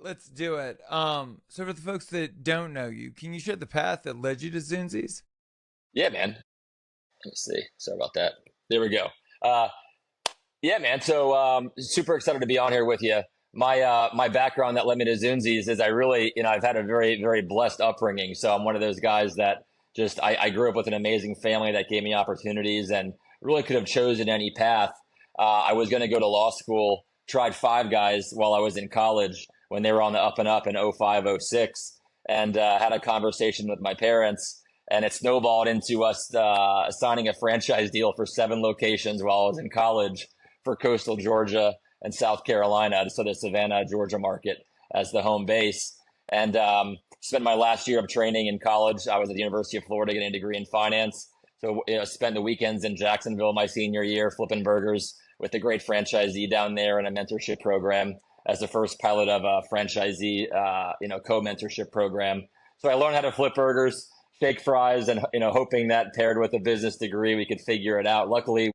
let's do it. So for the folks that don't know you, can you share the path that led you to Zunzies? Yeah, man. Let me see. Sorry about that. There we go. Uh, yeah, man. So super excited to be on here with you. My background that led me to Zunzies is I really, I've had a very, very blessed upbringing. So I'm one of those guys that just I grew up with an amazing family that gave me opportunities and really could have chosen any path. I was going to go to law school, tried Five Guys while I was in college when they were on the up and up in '05, '06, and had a conversation with my parents. And it snowballed into us signing a franchise deal for 7 locations while I was in college for coastal Georgia and South Carolina, so the Savannah, Georgia market as the home base. And spent my last year of training in college. I was at the University of Florida getting a degree in finance. So spent the weekends in Jacksonville my senior year flipping burgers with a great franchisee down there and a mentorship program as the first pilot of a franchisee, co-mentorship program. So I learned how to flip burgers, shake fries, and hoping that paired with a business degree, we could figure it out. Luckily,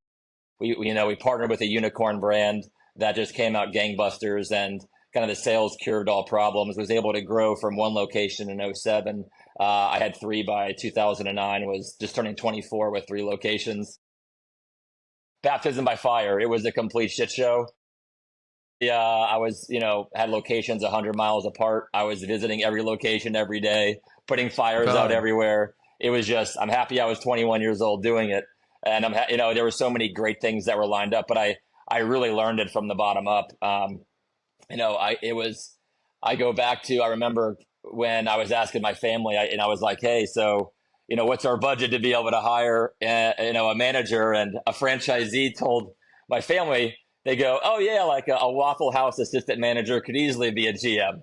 we partnered with a unicorn brand that just came out gangbusters, and kind of the sales cured all problems. Was able to grow from 1 location in '07. I had 3 by 2009. Was just turning 24 with 3 locations. Baptism by fire. It was a complete shit show. Yeah, I was, had locations 100 miles apart. I was visiting every location every day, putting fires out God. everywhere. It was just, I'm happy I was 21 years old doing it. And there were so many great things that were lined up, but I really learned it from the bottom up. I go back to, I remember when I was asking my family, I was like, hey, so, what's our budget to be able to hire, a manager? And a franchisee told my family, they go, oh yeah, like a Waffle House assistant manager could easily be a GM.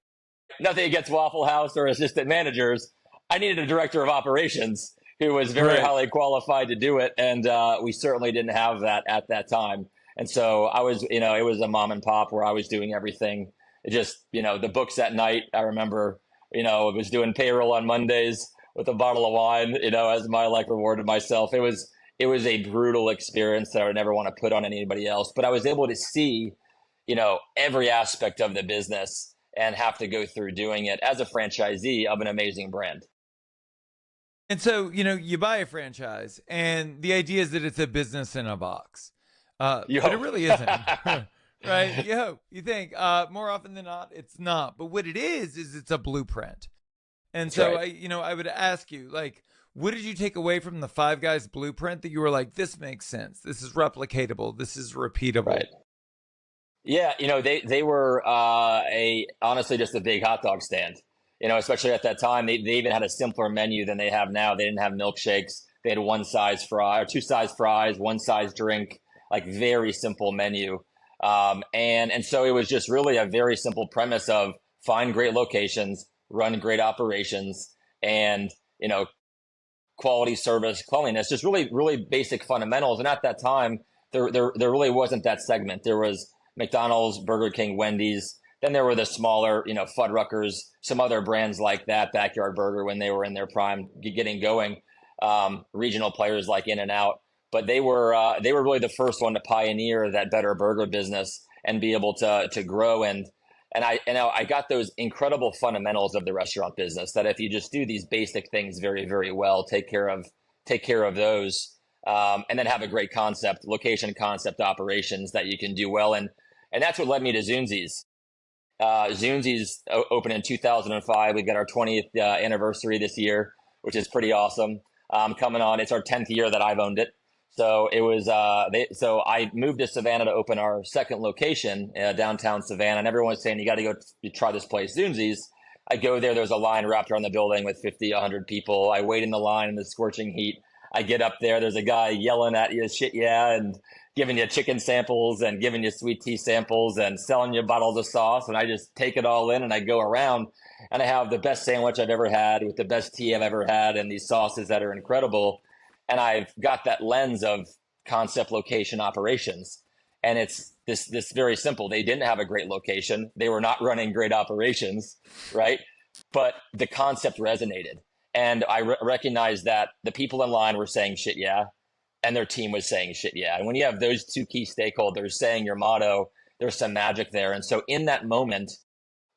Nothing against Waffle House or assistant managers. I needed a director of operations who was very Right. highly qualified to do it. And we certainly didn't have that at that time. And so I was, it was a mom and pop where I was doing everything. It just, the books at night. I remember, I was doing payroll on Mondays with a bottle of wine, as my reward to myself. It was a brutal experience that I would never want to put on anybody else. But I was able to see, every aspect of the business and have to go through doing it as a franchisee of an amazing brand. And so, you buy a franchise, and the idea is that it's a business in a box. You But it hope. really isn't. Right? You hope. You think. More often than not, it's not. But what it is it's a blueprint. And That's so, right. I would ask you, like, what did you take away from the Five Guys blueprint that you were like, this makes sense, this is replicatable, this is repeatable? Right. Yeah, they were a honestly just a big hot dog stand. Especially at that time, they even had a simpler menu than they have now. They didn't have milkshakes. They had one size fry or 2 size fries, one size drink, like very simple menu. And so it was just really a very simple premise of find great locations, run great operations, and quality service, cleanliness, just really, really basic fundamentals. And at that time, there really wasn't that segment. There was McDonald's, Burger King, Wendy's. Then there were the smaller, Fuddruckers, some other brands like that, Backyard Burger when they were in their prime, getting going. Regional players like In-N-Out, but they were really the first one to pioneer that better burger business and be able to grow. And I got those incredible fundamentals of the restaurant business that if you just do these basic things very, very well, take care of those, and then have a great concept, location concept operations that you can do well. And that's what led me to Zunzies. Zunzies opened in 2005. We've got our 20th anniversary this year, which is pretty awesome. Coming on, it's our 10th year that I've owned it. So it was, so I moved to Savannah to open our second location, downtown Savannah. And everyone was saying, you got to go try this place, Zunzies. I go there. There's a line wrapped around the building with 50, 100 people. I wait in the line in the scorching heat. I get up there. There's a guy yelling at you, shit, yeah. And giving you chicken samples and giving you sweet tea samples and selling you bottles of sauce. And I just take it all in and I go around and I have the best sandwich I've ever had with the best tea I've ever had and these sauces that are incredible. And I've got that lens of concept, location, operations. And it's this very simple. They didn't have a great location. They were not running great operations, right? But the concept resonated. And I recognized that the people in line were saying shit, yeah. And their team was saying shit, yeah. And when you have those 2 key stakeholders saying your motto, there's some magic there. And so in that moment,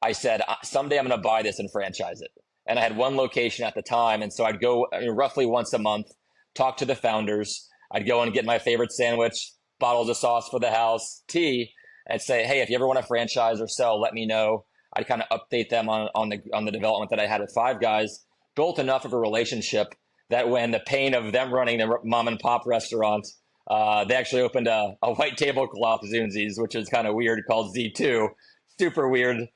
I said, someday I'm going to buy this and franchise it. And I had one location at the time. And so I'd go roughly once a month, talk to the founders. I'd go and get my favorite sandwich, bottles of sauce for the house, tea, and say, hey, if you ever want to franchise or sell, let me know. I'd kind of update them on the development that I had with Five Guys, built enough of a relationship that when the pain of them running the mom and pop restaurant, they actually opened a white tablecloth Zunzies, which is kind of weird, called Z2. Super weird.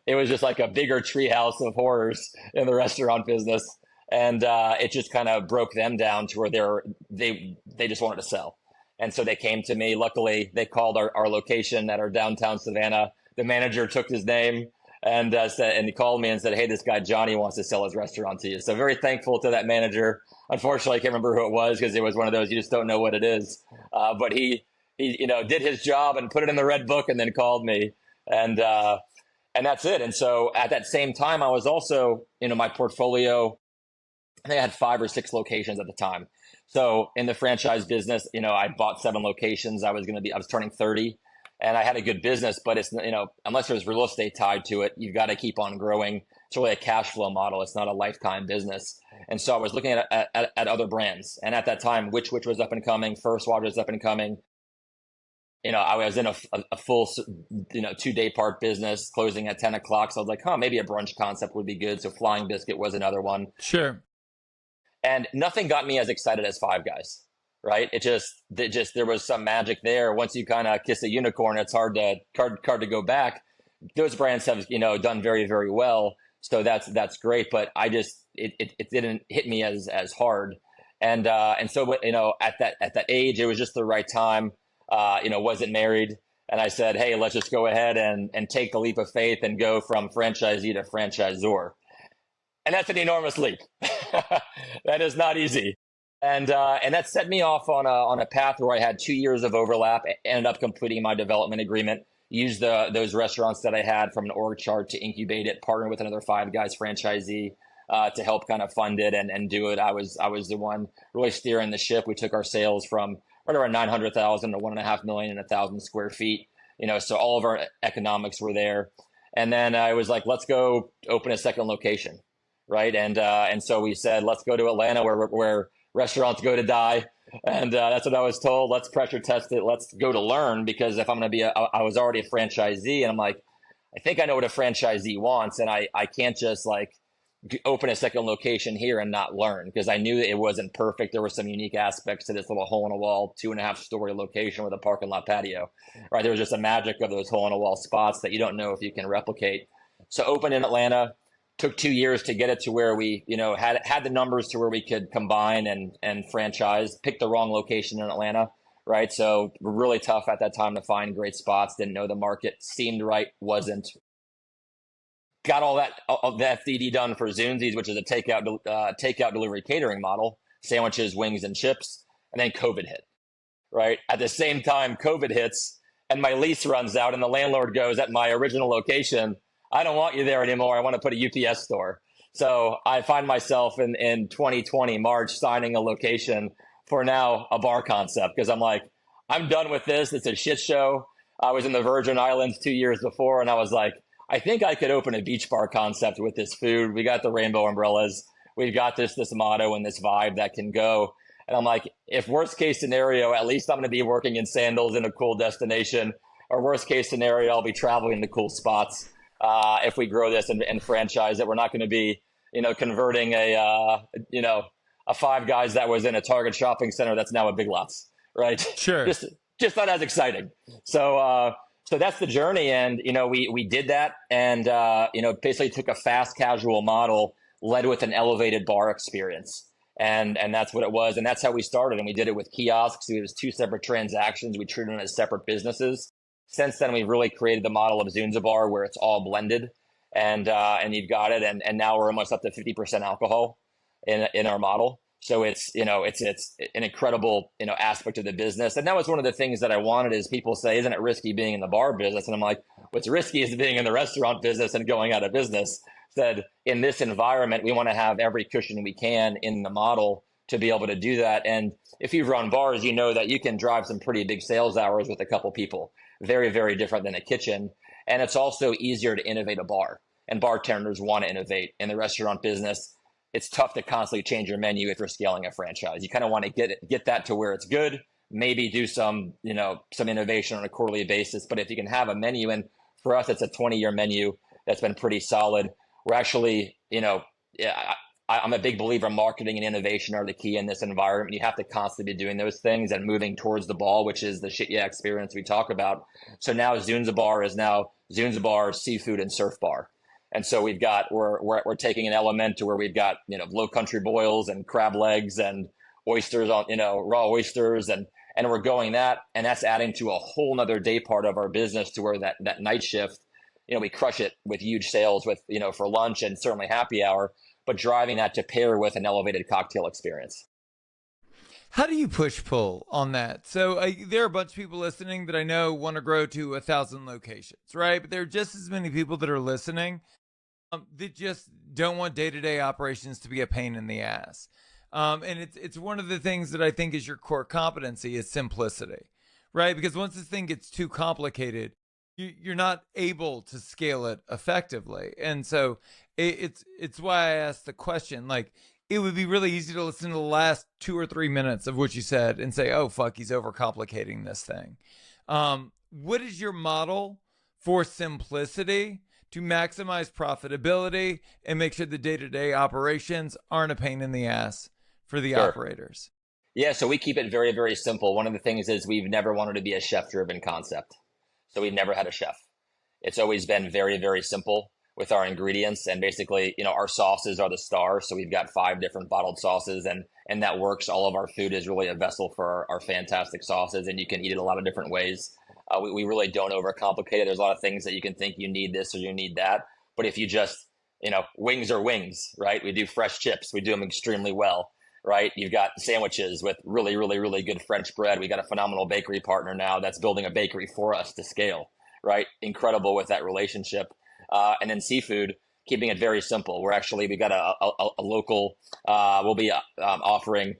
It was just like a bigger treehouse of horrors in the restaurant business. And it just kind of broke them down to where they just wanted to sell. And so they came to me. Luckily, they called our location at our downtown Savannah. The manager took his name and he called me and said, hey, this guy Johnny wants to sell his restaurant to you. So very thankful to that manager. Unfortunately, I can't remember who it was because it was one of those you just don't know what it is. But he did his job and put it in the red book and then called me. And that's it. And so at that same time, I was also, my portfolio, I think I had 5 or 6 locations at the time. So in the franchise business, I bought 7 locations. I was turning 30 and I had a good business, but it's, unless there's real estate tied to it, you've got to keep on growing. It's really a cash flow model. It's not a lifetime business. And so I was looking at other brands. And at that time, Which was up and coming, First Watch was up and coming. I was in a full, 2-day part business closing at 10 o'clock. So I was like, maybe a brunch concept would be good. So Flying Biscuit was another one. Sure. And nothing got me as excited as Five Guys, right? There was some magic there. Once you kind of kiss a unicorn, it's hard to go back. Those brands have, done very, very well. So that's great. But it didn't hit me as hard. And so, at that age, it was just the right time. Wasn't married. And I said, hey, let's just go ahead and take the leap of faith and go from franchisee to franchisor. And that's an enormous leap. That is not easy. And that set me off on a path where I had 2 years of overlap, ended up completing my development agreement, used those restaurants that I had from an org chart to incubate it, partner with another Five Guys franchisee to help kind of fund it and do it. I was the one really steering the ship. We took our sales from right around 900,000 to 1.5 million and 1,000 square feet. So all of our economics were there. And then I was like, let's go open a second location, right? And so we said, let's go to Atlanta where restaurants go to die. And that's what I was told. Let's pressure test it. Let's go to learn, because if I'm going to I was already a franchisee, and I'm like, I think I know what a franchisee wants, and I can't just open a second location here and not learn, because I knew that it wasn't perfect. There were some unique aspects to this little hole in a wall, 2.5-story location with a parking lot patio, right? There was just a magic of those hole in a wall spots that you don't know if you can replicate. So opened in Atlanta, took 2 years to get it to where we, had the numbers to where we could combine and franchise. Picked the wrong location in Atlanta, right? So really tough at that time to find great spots. Didn't know the market. Seemed right, wasn't. Got all that FDD done for Zunzies, which is a takeout delivery catering model, sandwiches, wings, and chips. And then COVID hit, right? At the same time, COVID hits and my lease runs out and the landlord goes, at my original location, I don't want you there anymore. I want to put a UPS store. So I find myself in 2020, March, signing a location for now a bar concept, because I'm like, I'm done with this. It's a shit show. I was in the Virgin Islands 2 years before, and I was like, I think I could open a beach bar concept with this food. We got the rainbow umbrellas. We've got this motto and this vibe that can go. And I'm like, if worst case scenario, at least I'm going to be working in sandals in a cool destination, or worst case scenario, I'll be traveling to cool spots. If we grow this and franchise it, we're not going to be, converting a Five Guys that was in a Target shopping center that's now a Big Lots, right? Sure. Just not as exciting. So that's the journey. And, we did that and, basically took a fast casual model, led with an elevated bar experience. And that's what it was. And that's how we started. And we did it with kiosks. It was 2 separate transactions. We treated them as separate businesses. Since then, we've really created the model of Zunzies where it's all blended and you've got it. And now we're almost up to 50% alcohol in our model. So it's an incredible, aspect of the business. And that was one of the things that I wanted, is people say, isn't it risky being in the bar business? And I'm like, what's risky is being in the restaurant business and going out of business. Said in this environment, we want to have every cushion we can in the model to be able to do that. And if you've run bars, you know that you can drive some pretty big sales hours with a couple people. Very, very different than a kitchen. And it's also easier to innovate a bar, and bartenders want to innovate. In the restaurant business, it's tough to constantly change your menu if you're scaling a franchise. You kind of want to get that to where it's good, maybe do some innovation on a quarterly basis. But if you can have a menu, and for us, it's a 20-year menu that's been pretty solid. We're actually, I'm a big believer marketing and innovation are the key in this environment. You have to constantly be doing those things and moving towards the ball, which is the shit yeah experience we talk about. So now Zunzies is now Zunzies Seafood and Surf Bar. And so we're taking an element to where we've got, low country boils and crab legs and oysters on, raw oysters, and we're going that, and that's adding to a whole nother day part of our business to where that night shift, we crush it with huge sales with, for lunch and certainly happy hour, but driving that to pair with an elevated cocktail experience. How do you push pull on that? So there are a bunch of people listening that I know want to grow to 1,000 locations, right? But there are just as many people that are listening that just don't want day-to-day operations to be a pain in the ass. And it's one of the things that I think is your core competency is simplicity, right? Because once this thing gets too complicated, you're not able to scale it effectively. And so it's why I asked the question. Like, it would be really easy to listen to the last 2 or 3 minutes of what you said and say, oh, fuck, he's overcomplicating this thing. What is your model for simplicity to maximize profitability and make sure the day-to-day operations aren't a pain in the ass for the operators? Yeah, so we keep it very, very simple. One of the things is we've never wanted to be a chef-driven concept. So we've never had a chef. It's always been very, very simple with our ingredients. And basically, our sauces are the star. So we've got 5 different bottled sauces, and that works. All of our food is really a vessel for our fantastic sauces, and you can eat it a lot of different ways. We really don't overcomplicate it. There's a lot of things that you can think you need this or you need that. But if you just, wings are wings, right? We do fresh chips. We do them extremely well, right? You've got sandwiches with really, really, really good French bread. We got a phenomenal bakery partner now that's building a bakery for us to scale, right? Incredible with that relationship. And then seafood, keeping it very simple. We got a local, we'll be offering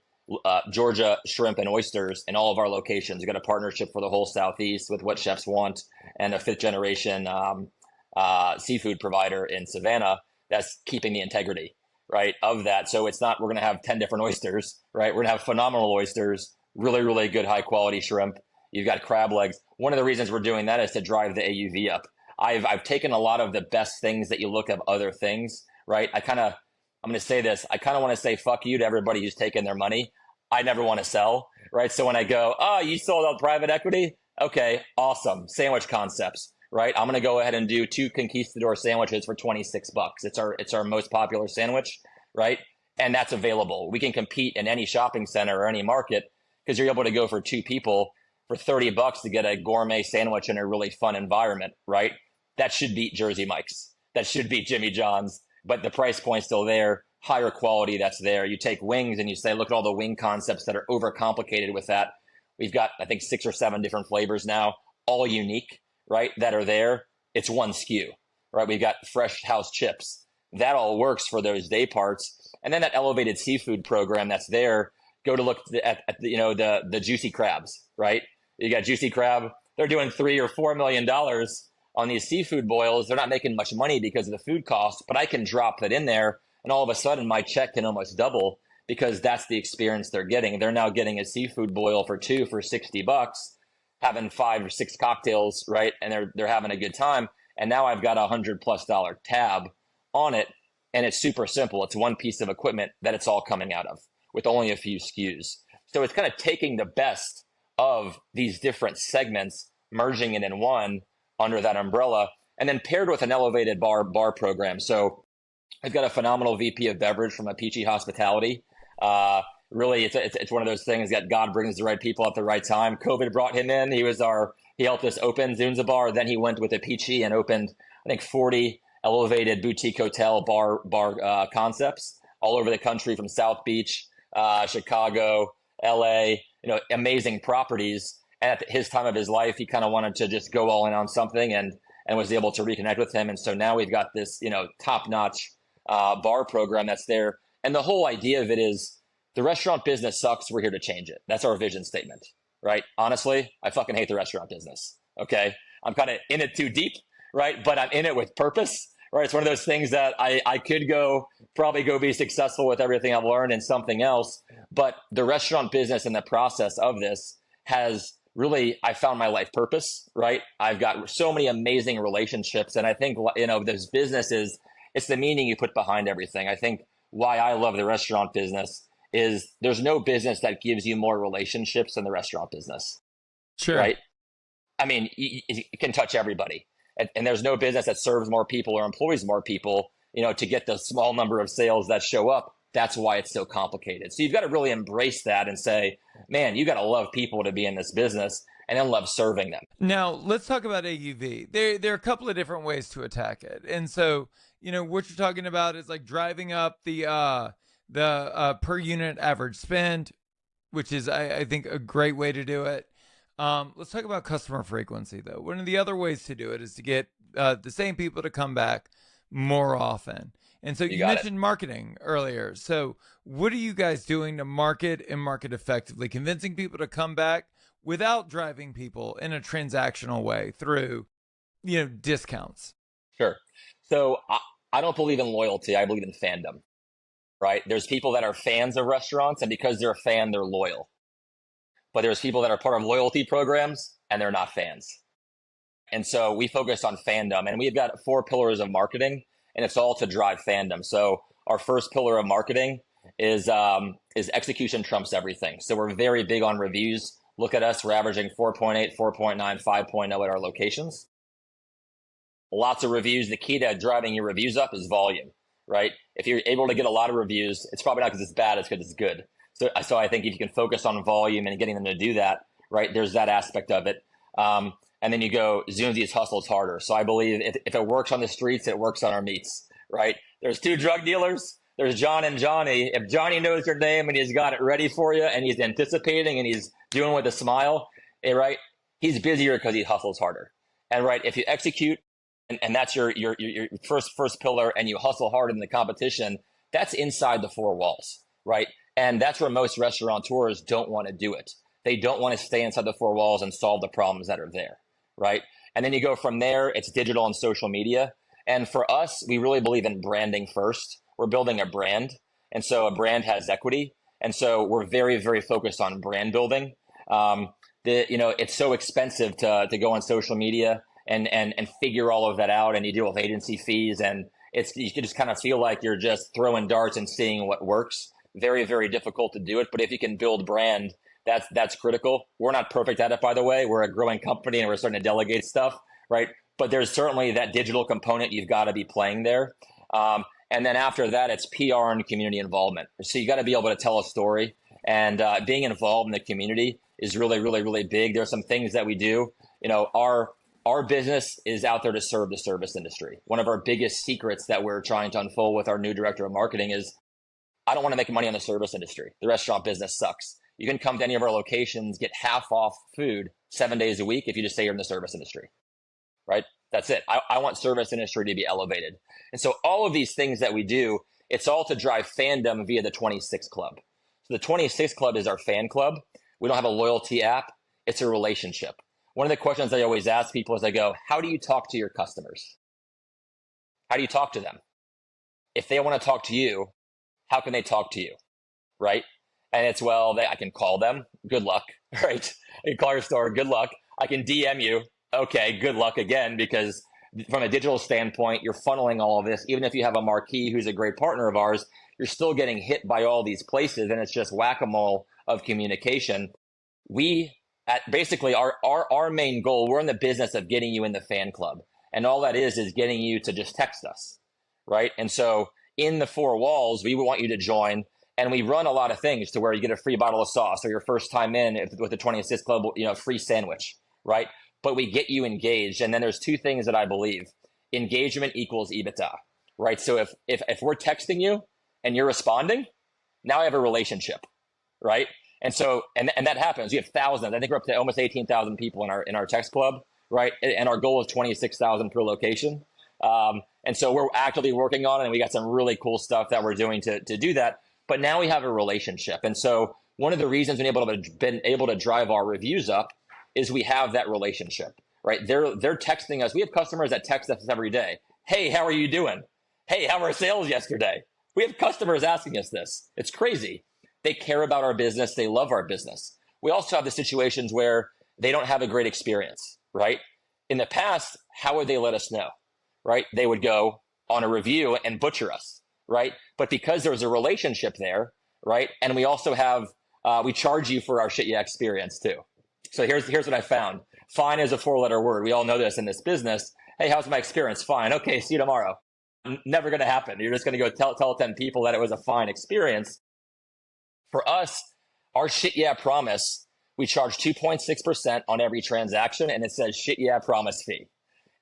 Georgia shrimp and oysters in all of our locations. We've got a partnership for the whole Southeast with What Chefs Want, and a 5th generation seafood provider in Savannah that's keeping the integrity, right, of that. So it's not, we're going to have 10 different oysters, right? We're going to have phenomenal oysters, really, really good high quality shrimp. You've got crab legs. One of the reasons we're doing that is to drive the AUV up. I've taken a lot of the best things that you look at other things, right? I'm going to say this. I kind of want to say fuck you to everybody who's taken their money. I never want to sell, right? So when I go, oh, you sold out private equity? Okay, awesome. Sandwich concepts, right? I'm going to go ahead and do 2 conquistador sandwiches for $26. It's our most popular sandwich, right? And that's available. We can compete in any shopping center or any market because you're able to go for 2 people for $30 to get a gourmet sandwich in a really fun environment, right? That should beat Jersey Mike's. That should beat Jimmy John's. But the price point's still there, higher quality that's there. You take wings and you say, look at all the wing concepts that are overcomplicated with that. We've got, I think, 6 or 7 different flavors now, all unique, right, that are there. It's one SKU, right? We've got fresh house chips. That all works for those day parts. And then that elevated seafood program that's there, go to look at the juicy crabs, right? You got juicy crab. They're doing $3 or $4 million on these seafood boils. They're not making much money because of the food costs, but I can drop that in there, and all of a sudden my check can almost double because that's the experience they're getting. They're now getting a seafood boil for $60, having 5 or 6 cocktails, right? And they're having a good time. And now I've got $100+ tab on it, and it's super simple. It's one piece of equipment that it's all coming out of with only a few SKUs. So it's kind of taking the best of these different segments, merging it in one under that umbrella, and then paired with an elevated bar program. So I've got a phenomenal VP of beverage from Peachy Hospitality. Really, it's one of those things that God brings the right people at the right time. COVID brought him in. He helped us open Zunzies. Then he went with Peachy and opened, I think, 40 elevated boutique hotel bar concepts all over the country, from South Beach, Chicago, LA, amazing properties. And at his time of his life, he kind of wanted to just go all in on something, and was able to reconnect with him. And so now we've got this, top-notch bar program that's there. And the whole idea of it is, the restaurant business sucks. We're here to change it. That's our vision statement, right? Honestly, I fucking hate the restaurant business. Okay. I'm kind of in it too deep, right? But I'm in it with purpose, right? It's one of those things that I could probably go be successful with everything I've learned in something else. But the restaurant business and the process of this has really, I found my life purpose, right? I've got so many amazing relationships. And I think, this business it's the meaning you put behind everything. I think why I love the restaurant business is there's no business that gives you more relationships than the restaurant business, Sure. right? I mean, it can touch everybody. And there's no business that serves more people or employs more people, to get the small number of sales that show up. That's why it's so complicated. So you've got to really embrace that and say, man, you got to love people to be in this business and then love serving them. Now, let's talk about AUV. There are a couple of different ways to attack it. And so, what you're talking about is like driving up the per unit average spend, which is, I think, a great way to do it. Let's talk about customer frequency, though. One of the other ways to do it is to get the same people to come back more often. And so you mentioned marketing earlier. So what are you guys doing to market and market effectively, convincing people to come back without driving people in a transactional way through, discounts? Sure. So I don't believe in loyalty. I believe in fandom, right? There's people that are fans of restaurants, and because they're a fan, they're loyal. But there's people that are part of loyalty programs and they're not fans. And so we focus on fandom, and we've got 4 pillars of marketing, and it's all to drive fandom. So our first pillar of marketing is execution trumps everything. So we're very big on reviews. Look at us, we're averaging 4.8, 4.9, 5.0 at our locations. Lots of reviews. The key to driving your reviews up is volume, right? If you're able to get a lot of reviews, it's probably not because it's bad, it's because it's good. So I think if you can focus on volume and getting them to do that, right, there's that aspect of it. And then you go, Zunzies hustles harder. So I believe if it works on the streets, it works on our meats, right? There's 2 drug dealers. There's John and Johnny. If Johnny knows your name and he's got it ready for you and he's anticipating and he's doing with a smile, right, he's busier because he hustles harder. And right, if you execute, and that's your first pillar, and you hustle hard in the competition, that's inside the 4 walls, right? And that's where most restaurateurs don't want to do it. They don't want to stay inside the 4 walls and solve the problems that are there, right? And then you go from there, it's digital and social media. And for us, we really believe in branding first. We're building a brand. And so a brand has equity. And so we're very, very focused on brand building. It's so expensive to go on social media and figure all of that out. And you deal with agency fees, and you can just kind of feel like you're just throwing darts and seeing what works. Very, very difficult to do it. But if you can build brand, that's critical. We're not perfect at it, by the way. We're a growing company and we're starting to delegate stuff, right? But there's certainly that digital component you've got to be playing there. And then after that, it's PR and community involvement. So you got to be able to tell a story, and being involved in the community is really, really, really big. There's some things that we do. Our business is out there to serve the service industry. One of our biggest secrets that we're trying to unfold with our new director of marketing is, I don't want to make money on the service industry. The restaurant business sucks. You can come to any of our locations, get half off food 7 days a week if you just say you're in the service industry, right? That's it. I want service industry to be elevated. And so all of these things that we do, it's all to drive fandom via the 26 Club. So the 26 Club is our fan club. We don't have a loyalty app. It's a relationship. One of the questions I always ask people is, I go, how do you talk to your customers? How do you talk to them? If they want to talk to you, how can they talk to you, right? And it's, I can call them, good luck, right? I can call your store, good luck. I can DM you, okay, good luck again, because from a digital standpoint, you're funneling all of this. Even if you have a marquee who's a great partner of ours, you're still getting hit by all these places, and it's just whack-a-mole of communication. Basically our main goal, we're in the business of getting you in the fan club. And all that is getting you to just text us, right? And so in the 4 walls, we want you to join, and we run a lot of things to where you get a free bottle of sauce, or your first time in with the 26 Club, free sandwich, right? But we get you engaged. And then there's 2 things that I believe. Engagement equals EBITDA, right? So if we're texting you and you're responding, now I have a relationship, right? And so, and that happens. We have thousands. I think we're up to almost 18,000 people in our text club, right? And our goal is 26,000 per location. And so we're actively working on it, and we got some really cool stuff that we're doing to do that. But now we have a relationship. And so one of the reasons we've been able to drive our reviews up is we have that relationship, right? They're texting us. We have customers that text us every day. Hey, how are you doing? Hey, how were sales yesterday? We have customers asking us this. It's crazy. They care about our business. They love our business. We also have the situations where they don't have a great experience, right? In the past, how would they let us know, right? They would go on a review and butcher us, right? But because there's a relationship there, right? And we also have, we charge you for our shit yeah experience too. So here's what I found. Fine is a 4-letter word. We all know this in this business. Hey, how's my experience? Fine. Okay, see you tomorrow. Never going to happen. You're just going to go tell 10 people that it was a fine experience. For us, our shit yeah promise, we charge 2.6% on every transaction, and it says shit yeah promise fee.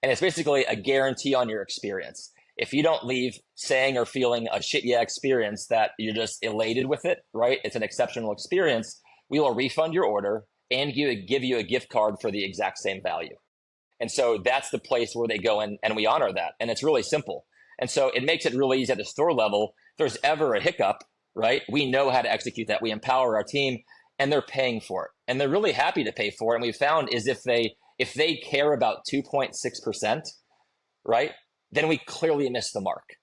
And it's basically a guarantee on your experience. If you don't leave saying or feeling a shit yeah experience that you're just elated with it, right? It's an exceptional experience. We will refund your order and give you a gift card for the exact same value. And so that's the place where they go and we honor that. And it's really simple. And so it makes it really easy at the store level. If there's ever a hiccup, right? We know how to execute that. We empower our team and they're paying for it. And they're really happy to pay for it. And we found is if they care about 2.6%, right? Then we clearly miss the mark.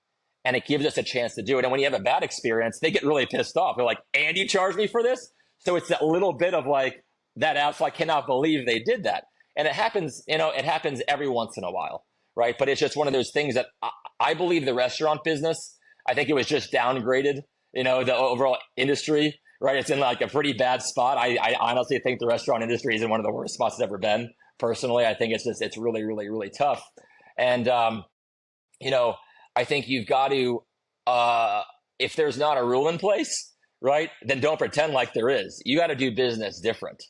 And it gives us a chance to do it. And when you have a bad experience, they get really pissed off. They're like, and you charged me for this? So it's that little bit of like that out. So I cannot believe they did that. And it happens, it happens every once in a while, right? But it's just one of those things that I believe the restaurant business, I think it was just downgraded, the overall industry, right? It's in like a pretty bad spot. I honestly think the restaurant industry is in one of the worst spots it's ever been. Personally, I think it's really, really, really tough. And, I think you've got to, if there's not a rule in place, right, then don't pretend like there is. You got to do business different.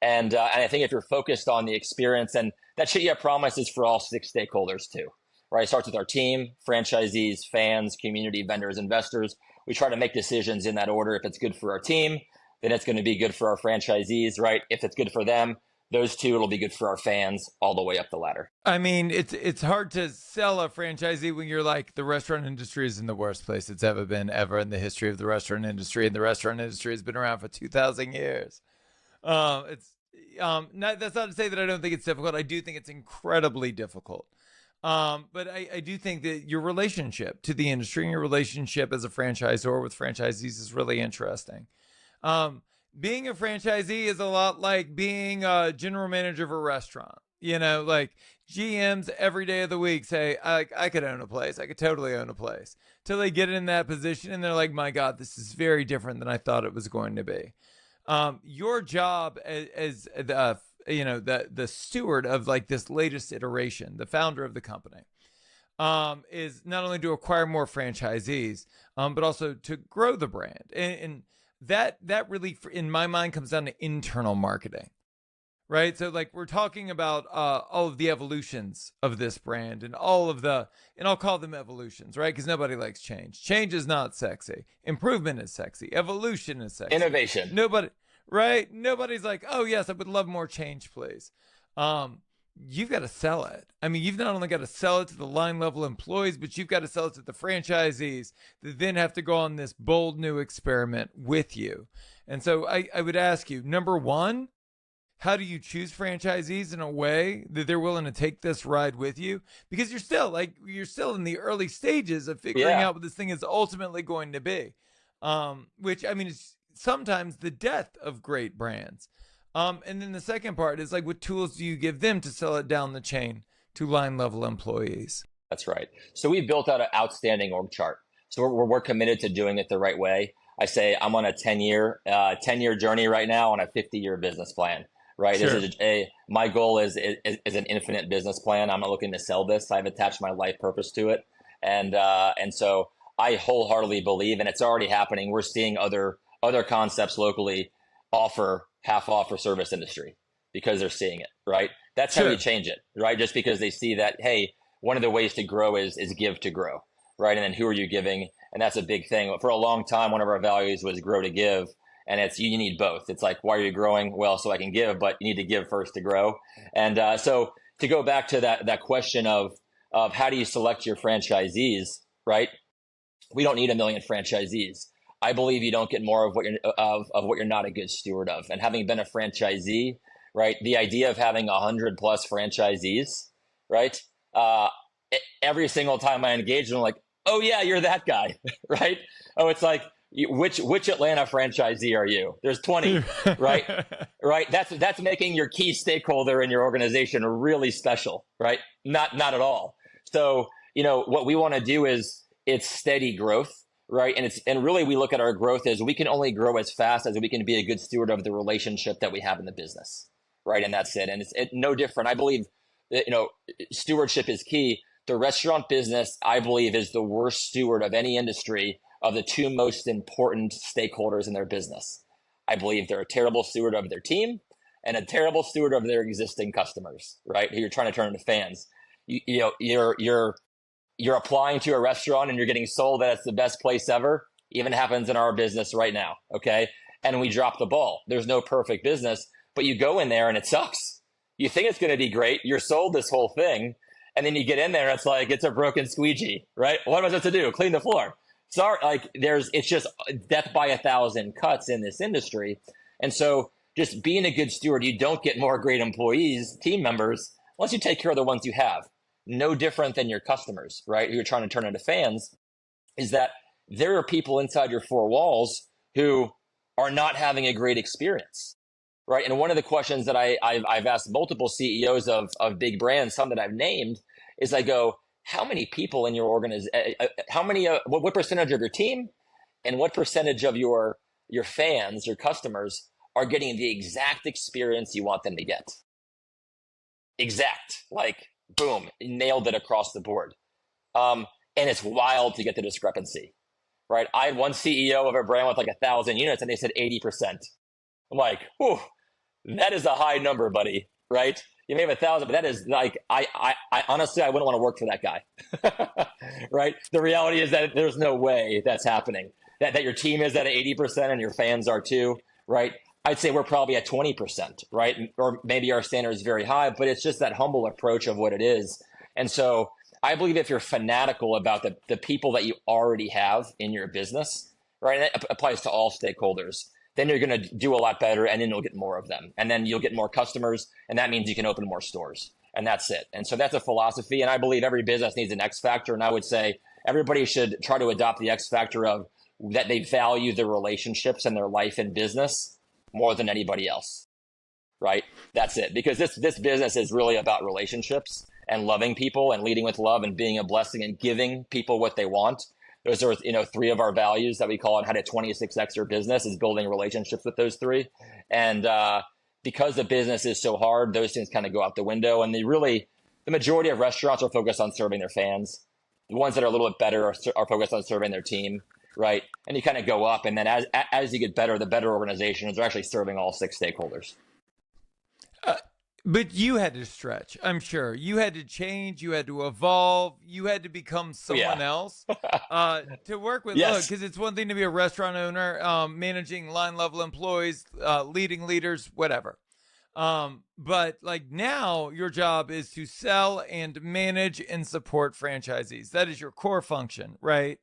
And I think if you're focused on the experience, and that shit yeah promise is for all 6 stakeholders too, right? It starts with our team, franchisees, fans, community, vendors, investors. We try to make decisions in that order. If it's good for our team, then it's going to be good for our franchisees, right? If it's good for them, those two, it'll be good for our fans all the way up the ladder. I mean, it's hard to sell a franchisee when you're like, the restaurant industry is in the worst place it's ever been in the history of the restaurant industry. And the restaurant industry has been around for 2,000 years. That's not to say that I don't think it's difficult. I do think it's incredibly difficult. But I do think that your relationship to the industry and your relationship as a franchisor with franchisees is really interesting. Being a franchisee is a lot like being a general manager of a restaurant. Like GMs every day of the week say, I could own a place. I could totally own a place. Till they get in that position and they're like, my God, this is very different than I thought it was going to be. Your job as the steward of like this latest iteration, the founder of the company, is not only to acquire more franchisees, but also to grow the brand. And that really, in my mind, comes down to internal marketing, right? So like we're talking about all of the evolutions of this brand and and I'll call them evolutions, right? Because nobody likes change. Change is not sexy. Improvement is sexy. Evolution is sexy. Innovation. Right? Nobody's like, oh yes, I would love more change, please. You've got to sell it. I mean, you've not only got to sell it to the line level employees, but you've got to sell it to the franchisees that then have to go on this bold new experiment with you. And so I would ask you, number one, how do you choose franchisees in a way that they're willing to take this ride with you? Because you're still in the early stages of figuring out what this thing is ultimately going to be. Which, I mean, is sometimes the death of great brands. And then the second part is like, what tools do you give them to sell it down the chain to line level employees? That's right. So we've built out an outstanding org chart. So we're committed to doing it the right way. I say I'm on a 10-year journey right now on a 50-year business plan. Right. Sure. My goal is an infinite business plan. I'm not looking to sell this. I've attached my life purpose to it. And so I wholeheartedly believe, and it's already happening. We're seeing other concepts locally offer half off for service industry because they're seeing it. Right. That's how you change it. Right. Just because they see that, hey, one of the ways to grow is give to grow. Right. And then who are you giving? And that's a big thing. For a long time, one of our values was grow to give. And you need both. It's like, why are you growing? Well, so I can give, but you need to give first to grow. And so to go back to that question of how do you select your franchisees, right? We don't need 1 million franchisees. I believe you don't get more of what you're not a good steward of. And having been a franchisee, right? The idea of having 100 plus franchisees, right? Every single time I engage them, I'm like, oh yeah, you're that guy, right? Oh, it's like, which Atlanta franchisee are you? There's 20, right? Right. That's making your key stakeholder in your organization really special, right? Not at all. So, what we want to do is it's steady growth, right? And really we look at our growth as we can only grow as fast as we can be a good steward of the relationship that we have in the business, right? And that's it. And it's no different. I believe that, stewardship is key. The restaurant business, I believe, is the worst steward of any industry of the two most important stakeholders in their business. I believe they're a terrible steward of their team and a terrible steward of their existing customers, right? Who you're trying to turn into fans. You're applying to a restaurant and you're getting sold that it's the best place ever. Even happens in our business right now, okay? And we drop the ball. There's no perfect business, but you go in there and it sucks. You think it's going to be great. You're sold this whole thing. And then you get in there, it's like, it's a broken squeegee, right? What am I supposed to do? Clean the floor. Sorry, it's just death by 1,000 cuts in this industry. And so just being a good steward, you don't get more great employees, team members, unless you take care of the ones you have. No different than your customers, right? Who you're trying to turn into fans, is that there are people inside your four walls who are not having a great experience, right? And one of the questions that I've asked multiple CEOs of big brands, some that I've named, is I go, how many people in your organization, what percentage of your team and what percentage of your fans, your customers are getting the exact experience you want them to get? Exact, like boom, nailed it across the board. And it's wild to get the discrepancy, right? I had one CEO of a brand with like 1,000 units and they said 80%. I'm like, whew, that is a high number, buddy, right? You may have 1,000, but that is like, I honestly, I wouldn't want to work for that guy, right? The reality is that there's no way that's happening, that your team is at 80% and your fans are too, right? I'd say we're probably at 20%, right? Or maybe our standard is very high, but it's just that humble approach of what it is. And so I believe if you're fanatical about the people that you already have in your business, right? And that applies to all stakeholders, then you're going to do a lot better and then you'll get more of them. And then you'll get more customers and that means you can open more stores. And that's it. And so that's a philosophy. And I believe every business needs an X factor. And I would say everybody should try to adopt the X factor of that they value the relationships in their life and business more than anybody else, right? That's it. Because this business is really about relationships and loving people and leading with love and being a blessing and giving people what they want. Those are, three of our values that we call it how to 26x your business is building relationships with those three. And because the business is so hard, those things kind of go out the window. And the majority of restaurants are focused on serving their fans. The ones that are a little bit better are focused on serving their team, right? And you kind of go up. And then as you get better, the better organizations are actually serving all six stakeholders. But you had to stretch, I'm sure. You had to change. You had to evolve. You had to become someone else to work with. Yes. Look, because it's one thing to be a restaurant owner, managing line level employees, leading leaders, whatever. But like now your job is to sell and manage and support franchisees. That is your core function, right?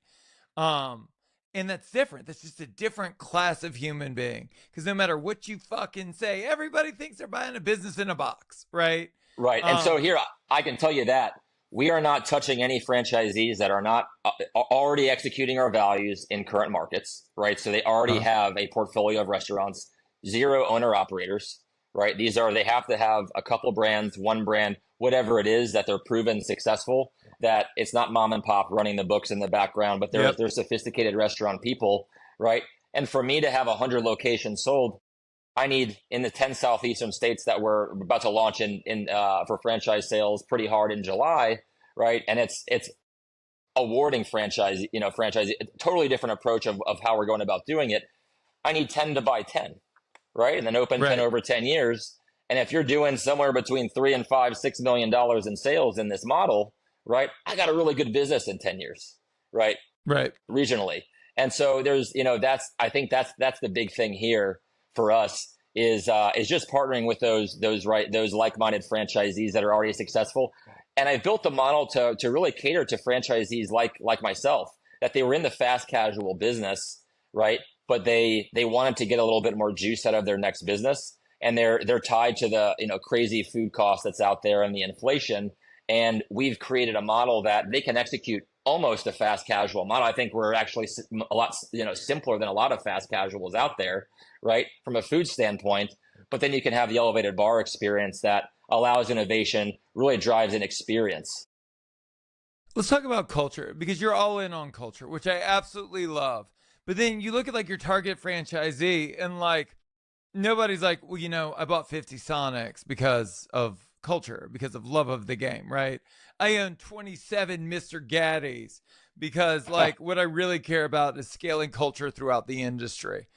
And that's different. That's just a different class of human being. Because no matter what you fucking say, everybody thinks they're buying a business in a box, right? Right. And so here, I can tell you that we are not touching any franchisees that are not already executing our values in current markets, right? So they already have a portfolio of restaurants, 0 owner operators, right? They have to have a couple brands, one brand, whatever it is that they're proven successful, that it's not mom and pop running the books in the background, but they're sophisticated restaurant people, right? And for me to have 100 locations sold, I need in the 10 southeastern states that we're about to launch in for franchise sales pretty hard in July, right? And it's awarding franchise, totally different approach of how we're going about doing it. I need 10 to buy 10, right? And then open 10 over 10 years. And if you're doing somewhere between $3 and $5-6 million in sales in this model, right? I got a really good business in 10 years, right? Right. Regionally. And so there's, I think that's the big thing here for us is just partnering with those like-minded franchisees that are already successful. And I've built the model to really cater to franchisees like myself, that they were in the fast casual business, right? But they wanted to get a little bit more juice out of their next business. and they're tied to the crazy food cost that's out there and the inflation. And we've created a model that they can execute almost a fast casual model. I think we're actually a lot simpler than a lot of fast casuals out there, right, from a food standpoint. But then you can have the elevated bar experience that allows innovation, really drives an experience. Let's talk about culture, because you're all in on culture, which I absolutely love. But then you look at like your target franchisee, and like nobody's like, well, I bought 50 Sonics because of culture, because of love of the game, right? I own 27 Mr. Gaddies because like what I really care about is scaling culture throughout the industry.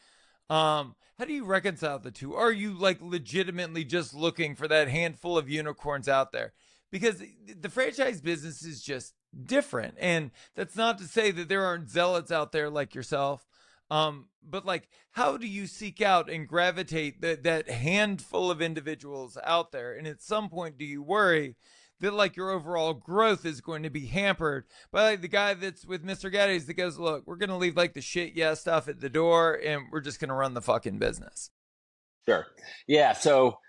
How do you reconcile the two? Are you like legitimately just looking for that handful of unicorns out there? Because the franchise business is just different. And that's not to say that there aren't zealots out there like yourself. But like, how do you seek out and gravitate that handful of individuals out there? And at some point, do you worry that like your overall growth is going to be hampered by like the guy that's with Mr. Gaddy's that goes, look, we're going to leave like the shit stuff at the door and we're just going to run the fucking business? Sure. Yeah. So,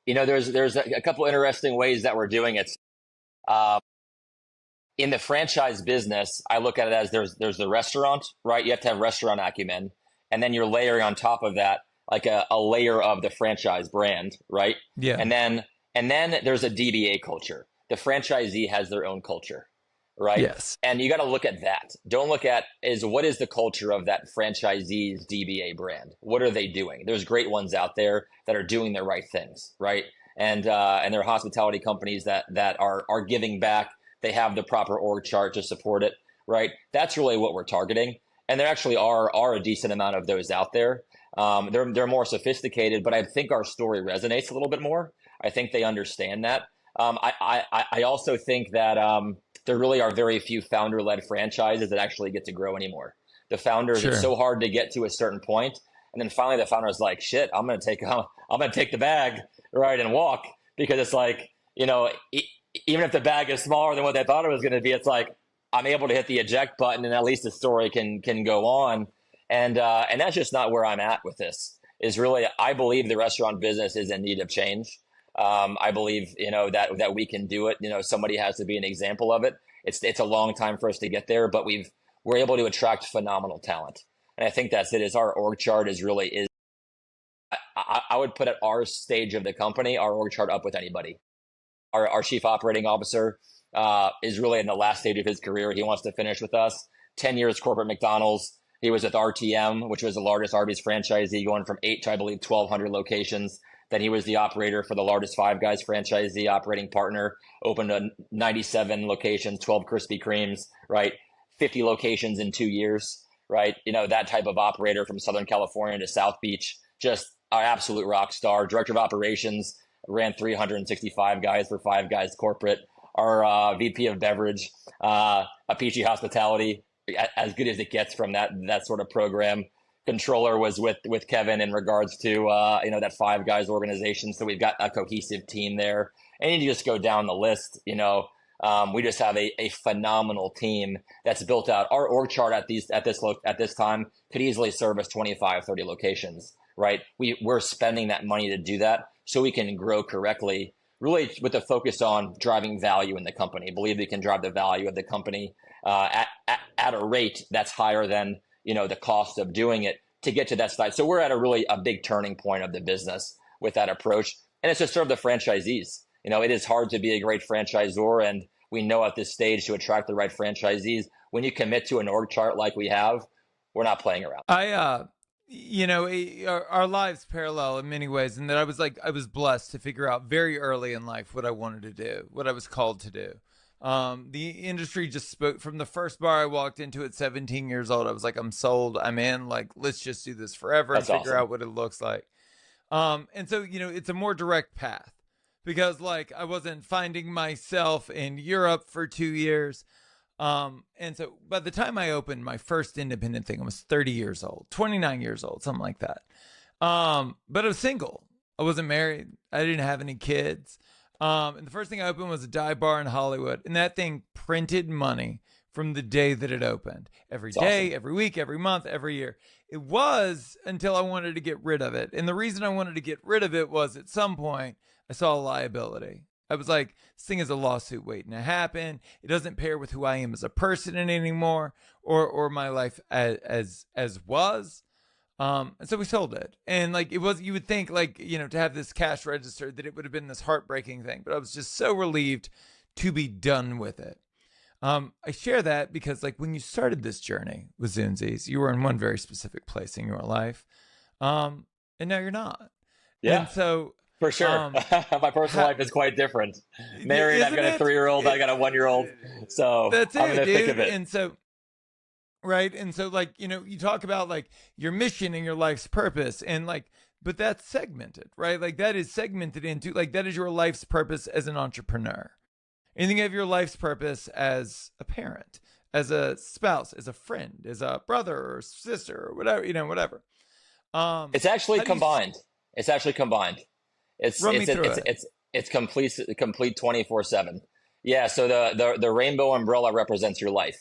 there's a couple interesting ways that we're doing it. In the franchise business, I look at it as there's the restaurant, right? You have to have restaurant acumen, and then you're layering on top of that like a layer of the franchise brand, right? Yeah. And then there's a DBA culture. The franchisee has their own culture, right? Yes. And you got to look at that. Don't look at what is the culture of that franchisee's DBA brand? What are they doing? There's great ones out there that are doing the right things, right? And there are hospitality companies that are giving back. They have the proper org chart to support it, right? That's really what we're targeting. And there actually are a decent amount of those out there. They're more sophisticated, but I think our story resonates a little bit more. I think they understand that. I also think that there really are very few founder-led franchises that actually get to grow anymore. The founders, Sure. It's so hard to get to a certain point, and then finally the founder is like, "Shit, I'm gonna take the bag, right, and walk," because it's like, even if the bag is smaller than what they thought it was going to be, it's like I'm able to hit the eject button and at least the story can go on. And that's just not where I'm at with this. Is really, I believe the restaurant business is in need of change. I believe that we can do it. Somebody has to be an example of it. It's a long time for us to get there, but we're able to attract phenomenal talent. And I think that's it. Is our org chart is I would put at our stage of the company our org chart up with anybody. Our chief operating officer is really in the last stage of his career. He wants to finish with us. 10 years corporate McDonald's. He was with RTM, which was the largest Arby's franchisee, going from 8 to, I believe, 1,200 locations. Then he was the operator for the largest Five Guys franchisee operating partner, opened 97 locations, 12 Krispy Kremes, right? 50 locations in 2 years, right? That type of operator from Southern California to South Beach, just our absolute rock star. Director of operations, ran 365 guys for Five Guys corporate. Our VP of beverage, Apici Hospitality, as good as it gets from that sort of program. Controller was with Kevin in regards to that Five Guys organization. So we've got a cohesive team there, and you just go down the list. We just have a phenomenal team that's built out. Our org chart at this time could easily service 25, 30 locations. Right, we're spending that money to do that so we can grow correctly, really with the focus on driving value in the company. I believe we can drive the value of the company at a rate that's higher than the cost of doing it to get to that side. So we're at a big turning point of the business with that approach, and it's to serve the franchisees. It is hard to be a great franchisor, and we know at this stage to attract the right franchisees. When you commit to an org chart like we have, we're not playing around. Our lives parallel in many ways, and that I was blessed to figure out very early in life what I wanted to do, what I was called to do. The industry just spoke from the first bar I walked into at 17 years old. I was like, I'm sold, I'm in, like, let's just do this forever. That's and figure awesome. out what it looks like. And so, it's a more direct path because like I wasn't finding myself in Europe for 2 years. And so by the time I opened my first independent thing, I was 30 years old, 29 years old, something like that. But I was single. I wasn't married. I didn't have any kids. And the first thing I opened was a dive bar in Hollywood, and that thing printed money from the day that it opened. Every It's day, awesome. every week, every month, every year. It was until I wanted to get rid of it. And the reason I wanted to get rid of it was at some point I saw a liability. I was like, this thing is a lawsuit waiting to happen. It doesn't pair with who I am as a person anymore, or my life as was. And so we sold it. And like, it was, you would think like, you know, to have this cash register that it would have been this heartbreaking thing, but I was just so relieved to be done with it. I share that because like when you started this journey with Zunzies, you were in one very specific place in your life. And now you're not. Yeah. And so for sure. My personal life is quite different. Married, I've got a 3-year-old, I got a 1-year-old. So that's I'm in the thick of it. And so, right. And so like, you know, you talk about like your mission and your life's purpose and like, but that's segmented, right? Like that is segmented into like, that is your life's purpose as an entrepreneur. And think of your life's purpose as a parent, as a spouse, as a friend, as a brother or sister or whatever, you know, whatever. It's actually combined. It's actually combined. It's complete 24/7. Yeah. So the rainbow umbrella represents your life,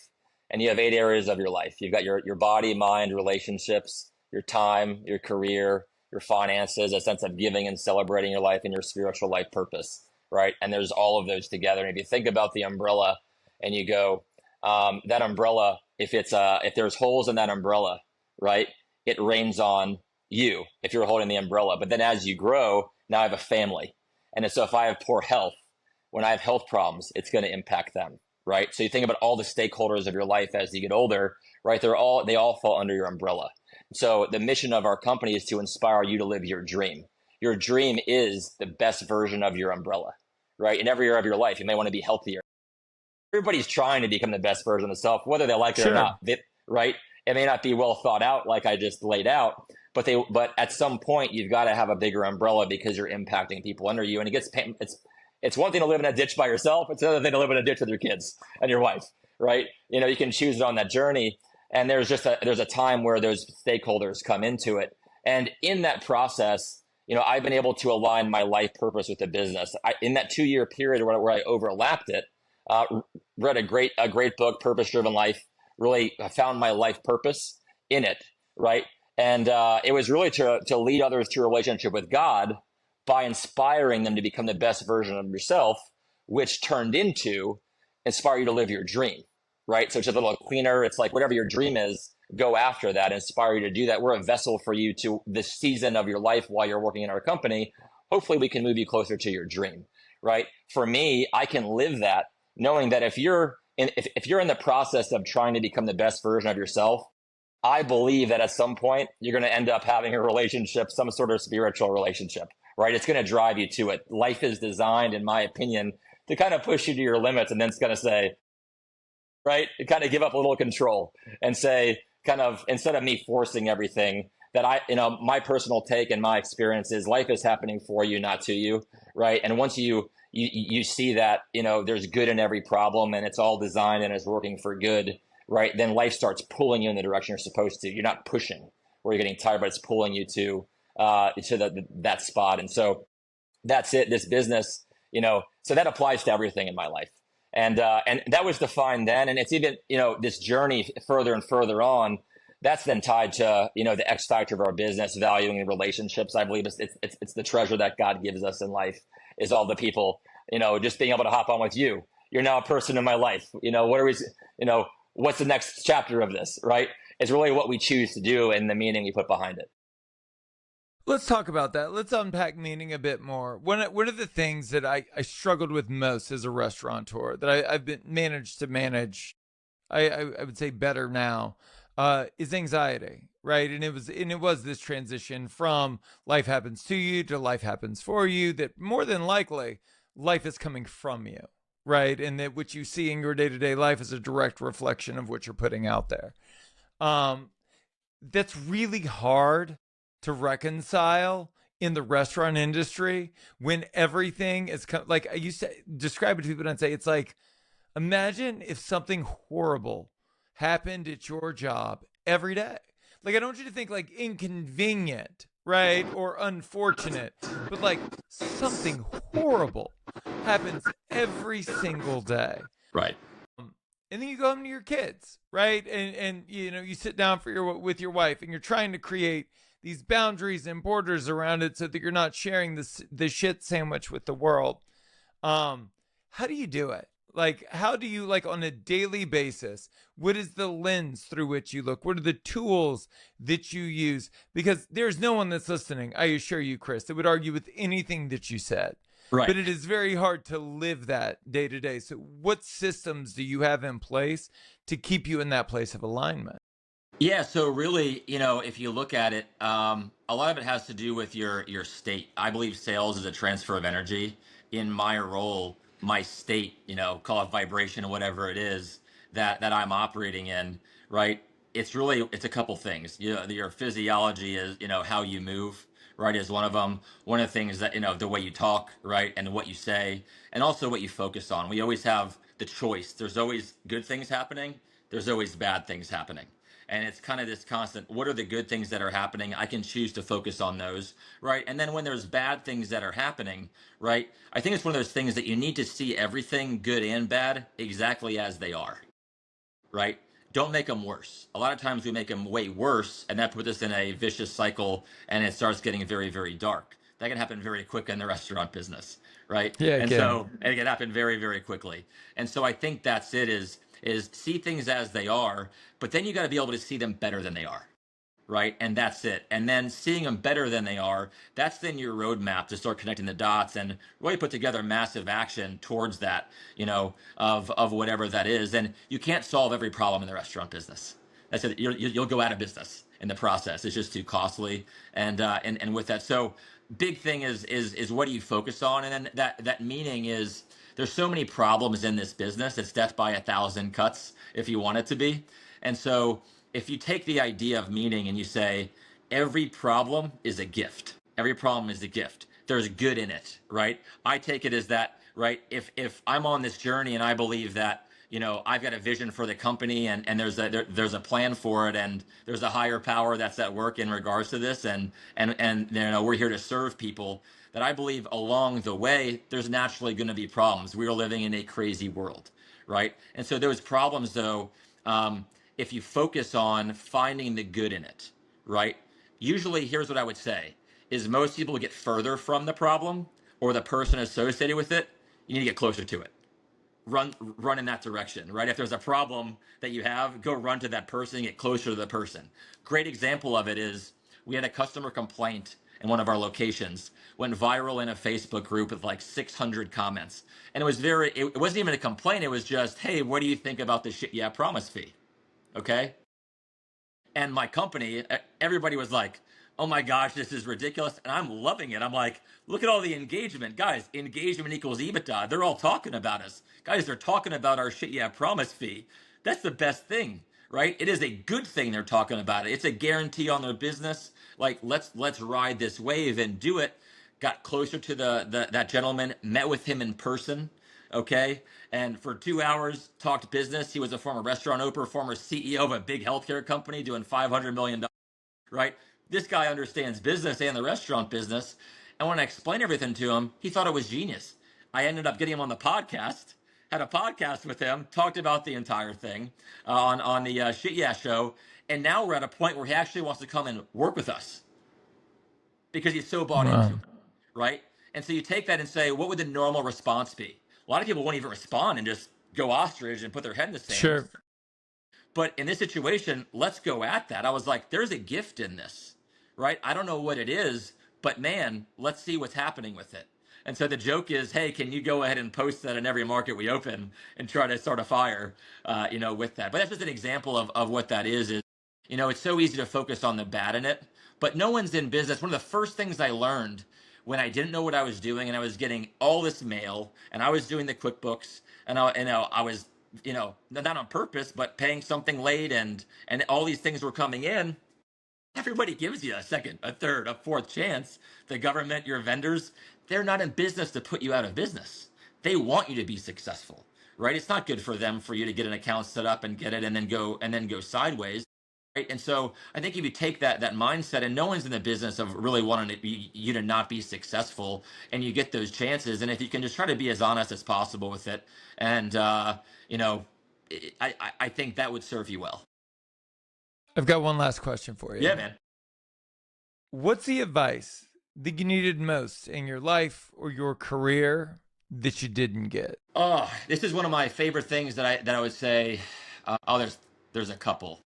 and you have 8 areas of your life. You've got your body, mind, relationships, your time, your career, your finances, a sense of giving and celebrating your life, and your spiritual life purpose. Right. And there's all of those together. And if you think about the umbrella and you go, that umbrella, if there's holes in that umbrella, right, it rains on you if you're holding the umbrella. But then as you grow, now I have a family. And so if I have poor health, when I have health problems, it's going to impact them. Right. So you think about all the stakeholders of your life as you get older, right? They all fall under your umbrella. So the mission of our company is to inspire you to live your dream. Your dream is the best version of your umbrella, right? In every area of your life, you may want to be healthier. Everybody's trying to become the best version of themselves, whether they like it or not, right? It may not be well thought out like I just laid out, but at some point you've got to have a bigger umbrella because you're impacting people under you. And it's one thing to live in a ditch by yourself. It's another thing to live in a ditch with your kids and your wife, right? You know, you can choose it on that journey. And there's a time where those stakeholders come into it. And in that process, you know, I've been able to align my life purpose with the business. In that 2-year period where I overlapped it, read a great book, Purpose Driven Life, really found my life purpose in it, right? And it was really to lead others to a relationship with God by inspiring them to become the best version of yourself, which turned into inspire you to live your dream, right? So it's just a little cleaner. It's like whatever your dream is, go after that, inspire you to do that. We're a vessel for you to this season of your life while you're working in our company. Hopefully we can move you closer to your dream, right? For me, I can live that knowing that if you're in the process of trying to become the best version of yourself, I believe that at some point you're going to end up having a relationship, some sort of spiritual relationship, right? It's going to drive you to it. Life is designed, in my opinion, to kind of push you to your limits, and then it's going to say, right, kind of give up a little control and say, kind of, instead of me forcing everything, that my personal take and my experience is life is happening for you, not to you, right? And once you see that, you know, there's good in every problem and it's all designed and it's working for good, right? Then life starts pulling you in the direction you're supposed to. You're not pushing where you're getting tired, but it's pulling you to that spot. And so that's it. This business, you know, so that applies to everything in my life. And that was defined then. And it's even, you know, this journey further and further on, that's then tied to, you know, the X factor of our business, valuing relationships. I believe it's the treasure that God gives us in life is all the people, you know, just being able to hop on with you. You're now a person in my life. You know, what's the next chapter of this, right? It's really what we choose to do and the meaning we put behind it. Let's talk about that. Let's unpack meaning a bit more. One of the things that I struggled with most as a restaurateur that I've managed to manage, I would say better now, is anxiety, right? And it was this transition from life happens to you to life happens for you, that more than likely life is coming from you, right? And that what you see in your day-to-day life is a direct reflection of what you're putting out there. That's really hard to reconcile in the restaurant industry when everything is like I used to describe it to people and say, it's like, imagine if something horrible happened at your job every day. Like, I don't want you to think like inconvenient, right? Or unfortunate, but like something horrible happens every single day. Right. and then you go home to your kids, right? And you sit down with your wife, and you're trying to create these boundaries and borders around it so that you're not sharing the shit sandwich with the world. How do you do it? Like, how do you, like, on a daily basis, what is the lens through which you look? What are the tools that you use? Because there's no one that's listening, I assure you, Chris, that would argue with anything that you said. Right. But it is very hard to live that day to day. So what systems do you have in place to keep you in that place of alignment? Yeah, so really, if you look at it, a lot of it has to do with your state. I believe sales is a transfer of energy. In my role, my state, call it vibration or whatever it is that I'm operating in, right? It's a couple things. Your physiology is, how you move, right, is one of them. One of the things that, the way you talk, right, and what you say, and also what you focus on. We always have the choice. There's always good things happening. There's always bad things happening. And it's kind of this constant, what are the good things that are happening? I can choose to focus on those, right? And then when there's bad things that are happening, right? I think it's one of those things that you need to see everything, good and bad, exactly as they are, right? Don't make them worse. A lot of times we make them way worse, and that puts us in a vicious cycle, and it starts getting very, very dark. That can happen very quick in the restaurant business, right? Yeah, And again. so it can happen very, very quickly. And so I think that's it, is see things as they are, but then you got to be able to see them better than they are, right? And that's it. And then seeing them better than they are, that's then your roadmap to start connecting the dots and really put together massive action towards that, of whatever that is. And you can't solve every problem in the restaurant business. That's it. You'll go out of business in the process. It's just too costly. And with that, so big thing is what do you focus on? And then that meaning is, there's so many problems in this business. It's death by 1,000 cuts if you want it to be. And so if you take the idea of meaning and you say, every problem is a gift. Every problem is a gift. There's good in it, right? I take it as that, right? If I'm on this journey and I believe that, I've got a vision for the company, and there's a plan for it, and there's a higher power that's at work in regards to this, and we're here to serve people, that I believe along the way, there's naturally going to be problems. We are living in a crazy world, right? And so those problems, though, if you focus on finding the good in it, right? Usually, here's what I would say, is most people get further from the problem or the person associated with it. You need to get closer to it. Run in that direction, right? If there's a problem that you have, go run to that person, get closer to the person. Great example of it is, we had a customer complaint in one of our locations, went viral in a Facebook group with like 600 comments. And it wasn't even a complaint. It was just, hey, what do you think about the shit yeah promise fee? Okay. And my company, everybody was like, oh my gosh, this is ridiculous. And I'm loving it. I'm like, look at all the engagement. Guys, engagement equals EBITDA. They're all talking about us. Guys, they're talking about our shit yeah promise fee. That's the best thing, right? It is a good thing they're talking about it. It's a guarantee on their business. Like, let's ride this wave and do it. Got closer to that gentleman, met with him in person, okay? And for 2 hours, talked business. He was a former restaurant owner, former CEO of a big healthcare company doing $500 million, right? This guy understands business and the restaurant business. And when I explained everything to him, he thought it was genius. I ended up getting him on the podcast, had a podcast with him, talked about the entire thing on the Shit Yeah show. And now we're at a point where he actually wants to come and work with us because he's so bought into it, right? And so you take that and say, what would the normal response be? A lot of people won't even respond and just go ostrich and put their head in the sand. Sure. But in this situation, let's go at that. I was like, there's a gift in this, right? I don't know what it is, but man, let's see what's happening with it. And so the joke is, hey, can you go ahead and post that in every market we open and try to start a fire, with that? But that's just an example of what that is, it's so easy to focus on the bad in it, but no one's in business. One of the first things I learned when I didn't know what I was doing and I was getting all this mail and I was doing the QuickBooks and I was, not on purpose, but paying something late and all these things were coming in. Everybody gives you a second, a third, a fourth chance. The government, your vendors, they're not in business to put you out of business. They want you to be successful, right? It's not good for them for you to get an account set up and get it and then go sideways. Right? And so I think if you take that mindset, and no one's in the business of really wanting you to not be successful, and you get those chances, and if you can just try to be as honest as possible with it, and I think that would serve you well. I've got one last question for you. Yeah, man. What's the advice that you needed most in your life or your career that you didn't get? Oh, this is one of my favorite things that I would say. There's a couple,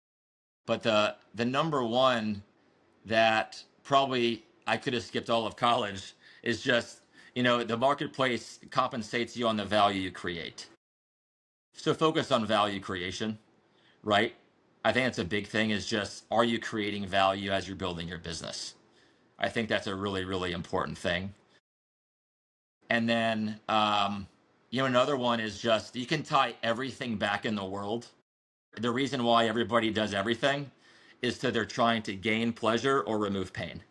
but the number one that probably I could have skipped all of college is just, the marketplace compensates you on the value you create. So focus on value creation, right? I think that's a big thing, is just, are you creating value as you're building your business? I think that's a really, really important thing. And then, another one is just, you can tie everything back in the world. The reason why everybody does everything is that they're trying to gain pleasure or remove pain.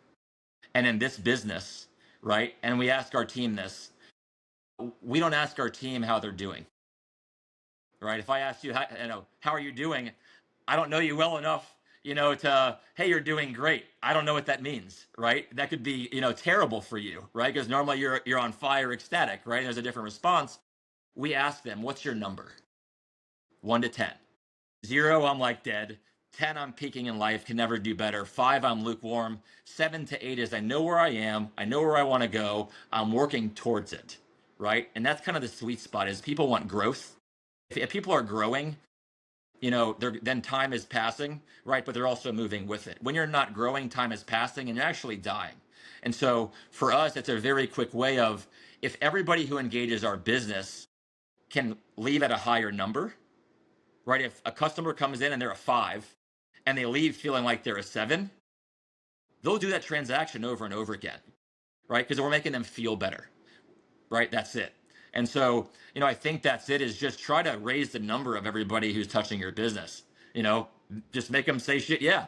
And in this business, right? And we ask our team this, we don't ask our team how they're doing, right? If I ask you, how are you doing? I don't know you well enough, to, hey, you're doing great. I don't know what that means, right? That could be, terrible for you, right? Because normally you're on fire, ecstatic, right? There's a different response. We ask them, what's your number? 1 to 10. 0, I'm like dead. 10, I'm peaking in life, can never do better. 5, I'm lukewarm. 7 to 8 is I know where I am. I know where I want to go. I'm working towards it, right? And that's kind of the sweet spot, is people want growth. If people are growing, then time is passing, right? But they're also moving with it. When you're not growing, time is passing and you're actually dying. And so for us, it's a very quick way of, if everybody who engages our business can leave at a higher number, right? If a customer comes in and they're a 5 and they leave feeling like they're a 7, they'll do that transaction over and over again, right? Because we're making them feel better, right? That's it. And so, I think that's it, is just try to raise the number of everybody who's touching your business, just make them say shit. Yeah.